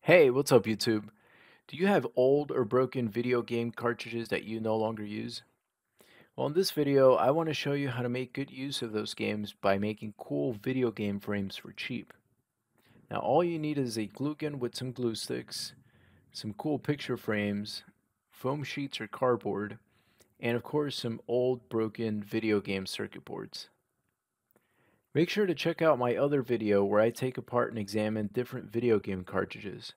Hey, what's up, YouTube? Do you have old or broken video game cartridges that you no longer use? Well, in this video, I want to show you how to make good use of those games by making cool video game frames for cheap. Now, all you need is a glue gun with some glue sticks, some cool picture frames, foam sheets or cardboard, and of course, some old broken video game circuit boards. Make sure to check out my other video where I take apart and examine different video game cartridges.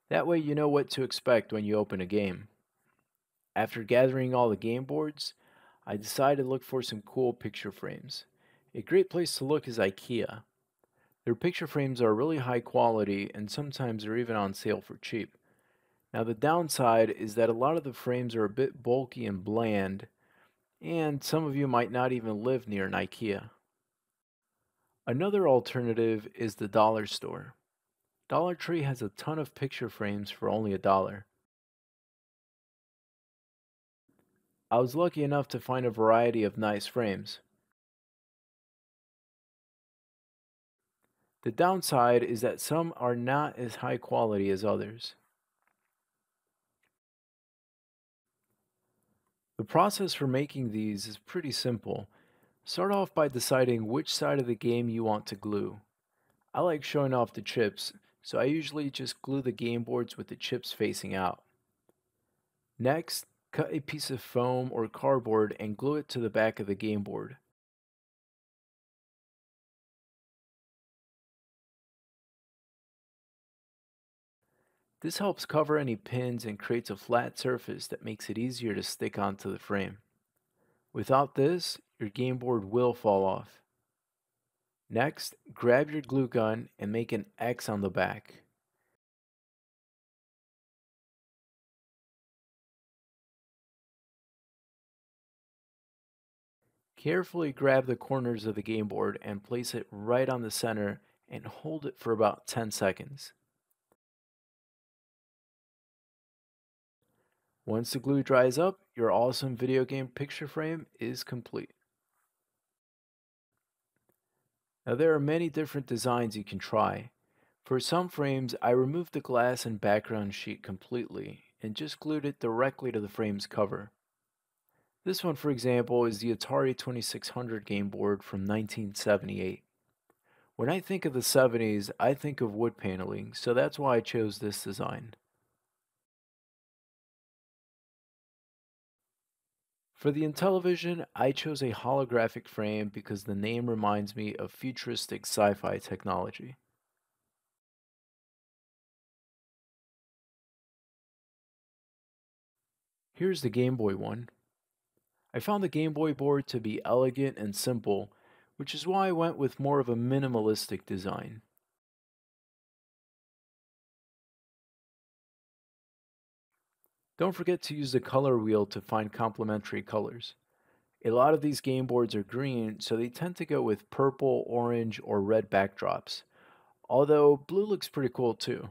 That way you know what to expect when you open a game. After gathering all the game boards, I decided to look for some cool picture frames. A great place to look is IKEA. Their picture frames are really high quality and sometimes they're even on sale for cheap. Now the downside is that a lot of the frames are a bit bulky and bland, and some of you might not even live near an IKEA. Another alternative is the dollar store. Dollar Tree has a ton of picture frames for only $1. I was lucky enough to find a variety of nice frames. The downside is that some are not as high quality as others. The process for making these is pretty simple. Start off by deciding which side of the game you want to glue. I like showing off the chips, so I usually just glue the game boards with the chips facing out. Next, cut a piece of foam or cardboard and glue it to the back of the game board. This helps cover any pins and creates a flat surface that makes it easier to stick onto the frame. Without this, your game board will fall off. Next, grab your glue gun and make an X on the back. Carefully grab the corners of the game board and place it right on the center and hold it for about 10 seconds. Once the glue dries up, your awesome video game picture frame is complete. Now there are many different designs you can try. For some frames, I removed the glass and background sheet completely and just glued it directly to the frame's cover. This one, for example, is the Atari 2600 game board from 1978. When I think of the 70s, I think of wood paneling, so that's why I chose this design. For the Intellivision, I chose a holographic frame because the name reminds me of futuristic sci-fi technology. Here's the Game Boy one. I found the Game Boy board to be elegant and simple, which is why I went with more of a minimalistic design. Don't forget to use the color wheel to find complementary colors. A lot of these game boards are green, so they tend to go with purple, orange, or red backdrops, although blue looks pretty cool too.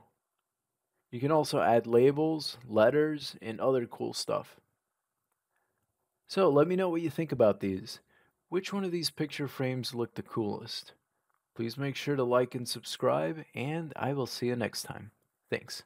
You can also add labels, letters, and other cool stuff. So let me know what you think about these. Which one of these picture frames looked the coolest? Please make sure to like and subscribe, and I will see you next time. Thanks.